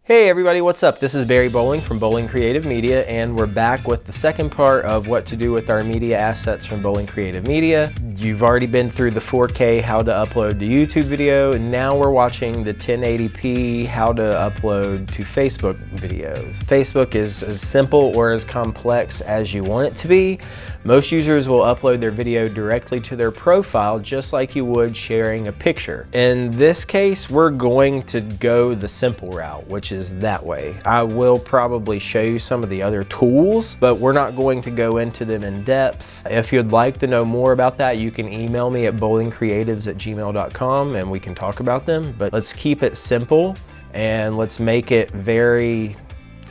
Hey everybody, what's up? This is Barry Bowling from Bowling Creative Media, and we're back with the second part of what to do with our media assets from Bowling Creative Media. You've already been through the 4K how to upload the YouTube video, and now we're watching the 1080p how to upload to Facebook videos. Facebook is as simple or as complex as you want it to be. Most users will upload their video directly to their profile just like you would sharing a picture. In this case, we're going to go the simple route, which is that way. I will probably show you some of the other tools, but we're not going to go into them in depth. If you'd like to know more about that, you can email me at bowlingcreatives@gmail.com and we can talk about them. But let's keep it simple and let's make it very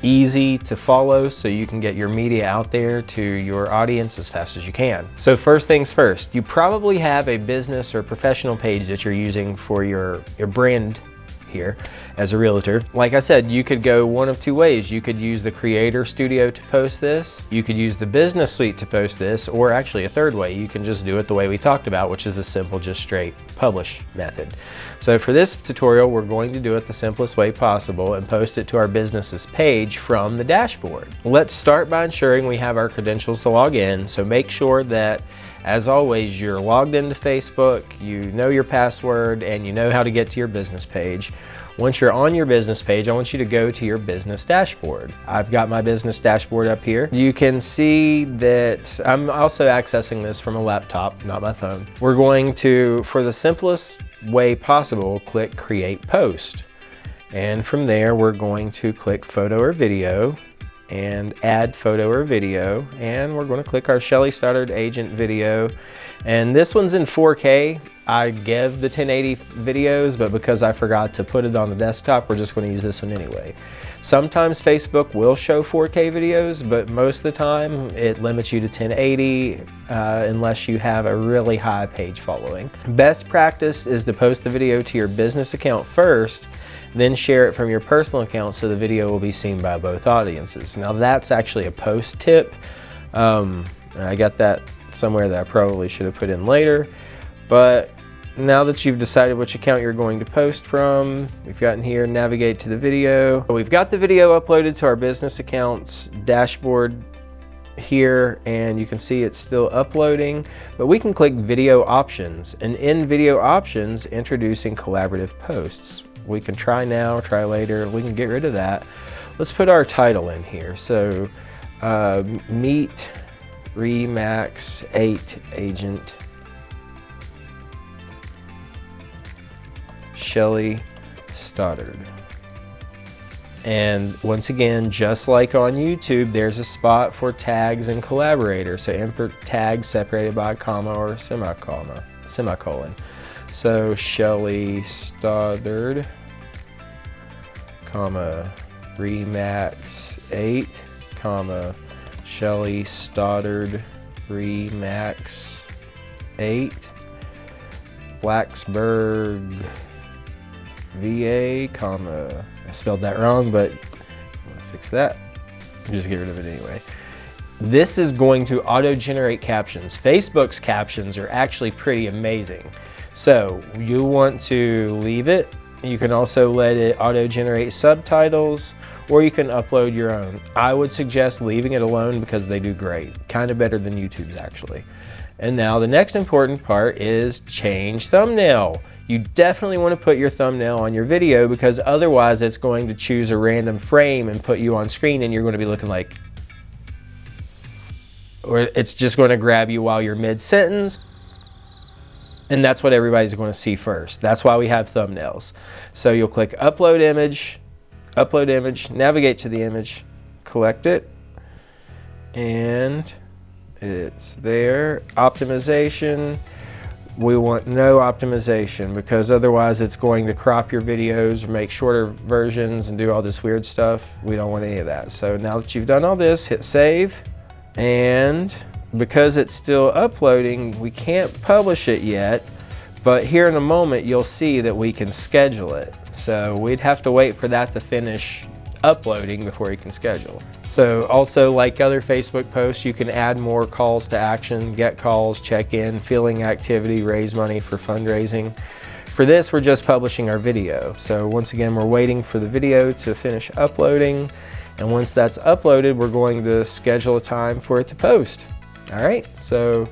easy to follow so you can get your media out there to your audience as fast as you can. So first things first, you probably have a business or professional page that you're using for your brand here as a realtor. Like I said, you could go one of two ways. You could use the Creator Studio to post this, you could use the Business Suite to post this, or actually a third way, you can just do it the way we talked about, which is the simple, just straight publish method. So for this tutorial, we're going to do it the simplest way possible and post it to our business's page from the dashboard. Let's start by ensuring we have our credentials to log in. So make sure that, as always, you're logged into Facebook, you know your password, and you know how to get to your business page. Once you're on your business page, I want you to go to your business dashboard. I've got my business dashboard up here. You can see that I'm also accessing this from a laptop, not my phone. We're going to, for the simplest way possible, click Create Post. And from there, we're going to click Photo or Video and add photo or video, and we're going to click our Shelley Stoddard Agent video, and this one's in 4K. I give the 1080 videos, but because I forgot to put it on the desktop, we're just going to use this one anyway. Sometimes Facebook will show 4K videos, but most of the time it limits you to 1080 unless you have a really high page following. Best practice is to post the video to your business account first, then share it from your personal account so the video will be seen by both audiences. Now that's actually a post tip. I got that somewhere that I probably should have put in later, but now that you've decided which account you're going to post from, we've gotten here, navigate to the video. We've got the video uploaded to our business account's dashboard here, and you can see it's still uploading, but we can click Video Options, and in Video Options, introducing collaborative posts. We can try now, try later, we can get rid of that. Let's put our title in here. So Meet Remax 8 Agent Shelley Stoddard. And once again, just like on YouTube, there's a spot for tags and collaborators. So input tags separated by a comma or a semicolon. So Shelley Stoddard, comma, Remax 8, comma, Shelley Stoddard, Remax 8, Blacksburg, VA, comma, I spelled that wrong, but I'm gonna fix that. Just get rid of it anyway. This is going to auto-generate captions. Facebook's captions are actually pretty amazing. So you want to leave it. You can also let it auto-generate subtitles, or you can upload your own. I would suggest leaving it alone because they do great. Kind of better than YouTube's actually. And now the next important part is change thumbnail. You definitely want to put your thumbnail on your video because otherwise it's going to choose a random frame and put you on screen and you're going to be looking like, or it's just going to grab you while you're mid-sentence. And that's what everybody's going to see first. That's why we have thumbnails. So you'll click upload image, navigate to the image, collect it, and it's there. Optimization, we want no optimization because otherwise it's going to crop your videos or make shorter versions and do all this weird stuff. We don't want any of that. So now that you've done all this, hit save, and because it's still uploading, we can't publish it yet, but here in a moment you'll see that we can schedule it. So we'd have to wait for that to finish uploading before you can schedule. So also, like other Facebook posts, you can add more calls to action, get calls, check in, feeling activity, raise money for fundraising. For this, we're just publishing our video. So once again, we're waiting for the video to finish uploading. And once that's uploaded, we're going to schedule a time for it to post. All right, so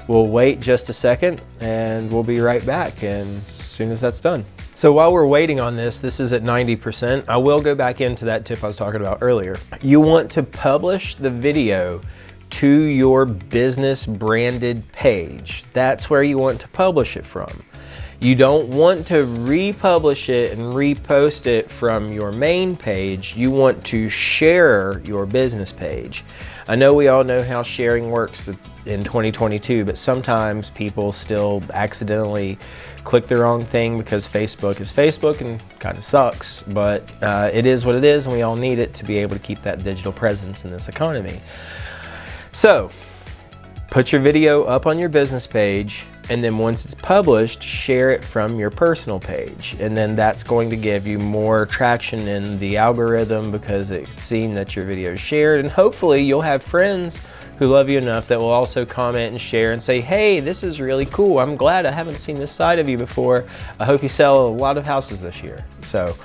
we'll wait just a second and we'll be right back as soon as that's done. So while we're waiting on this is at 90%. I will go back into that tip I was talking about earlier. You want to publish the video to your business branded page. That's where you want to publish it from. You don't want to republish it and repost it from your main page. You want to share your business page. I know we all know how sharing works in 2022, but sometimes people still accidentally click the wrong thing because Facebook is Facebook and kind of sucks, but it is what it is, and we all need it to be able to keep that digital presence in this economy. So put your video up on your business page, and then once it's published, share it from your personal page. And then that's going to give you more traction in the algorithm because it's seen that your video is shared, and hopefully you'll have friends who love you enough that will also comment and share and say, hey, this is really cool. I'm glad I haven't seen this side of you before. I hope you sell a lot of houses this year. So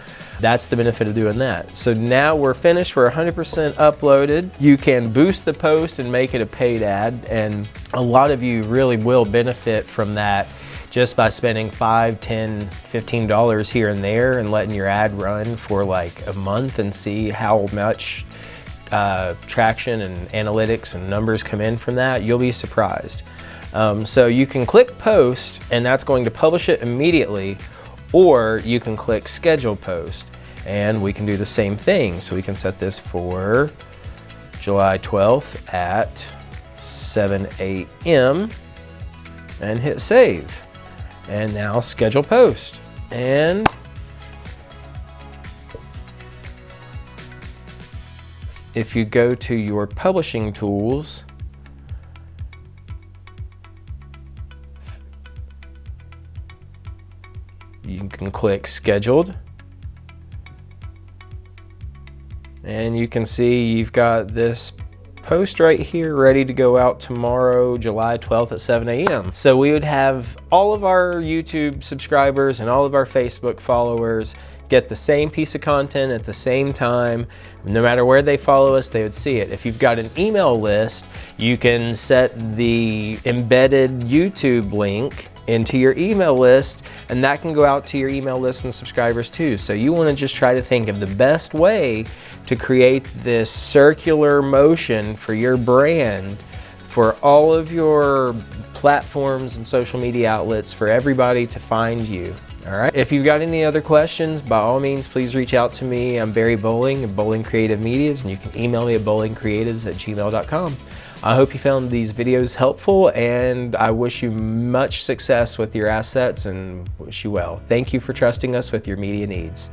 that's the benefit of doing that. So now we're finished, we're 100% uploaded. You can boost the post and make it a paid ad, and a lot of you really will benefit from that just by spending $5, $10, $15 here and there and letting your ad run for like a month and see how much traction and analytics and numbers come in from that. You'll be surprised. So you can click post and that's going to publish it immediately, or you can click schedule post and we can do the same thing. So we can set this for July 12th at 7 a.m. and hit save. And now schedule post. And if you go to your publishing tools, you can click scheduled, and you can see you've got this post right here ready to go out tomorrow, July 12th at 7 a.m. So we would have all of our YouTube subscribers and all of our Facebook followers get the same piece of content at the same time. No matter where they follow us, they would see it. If you've got an email list, you can set the embedded YouTube link into your email list, and that can go out to your email list and subscribers too. So you want to just try to think of the best way to create this circular motion for your brand, for all of your platforms and social media outlets, for everybody to find you. All right. If you've got any other questions, by all means, please reach out to me. I'm Barry Bowling of Bowling Creative Medias, and you can email me at bowlingcreatives@gmail.com. I hope you found these videos helpful, and I wish you much success with your assets and wish you well. Thank you for trusting us with your media needs.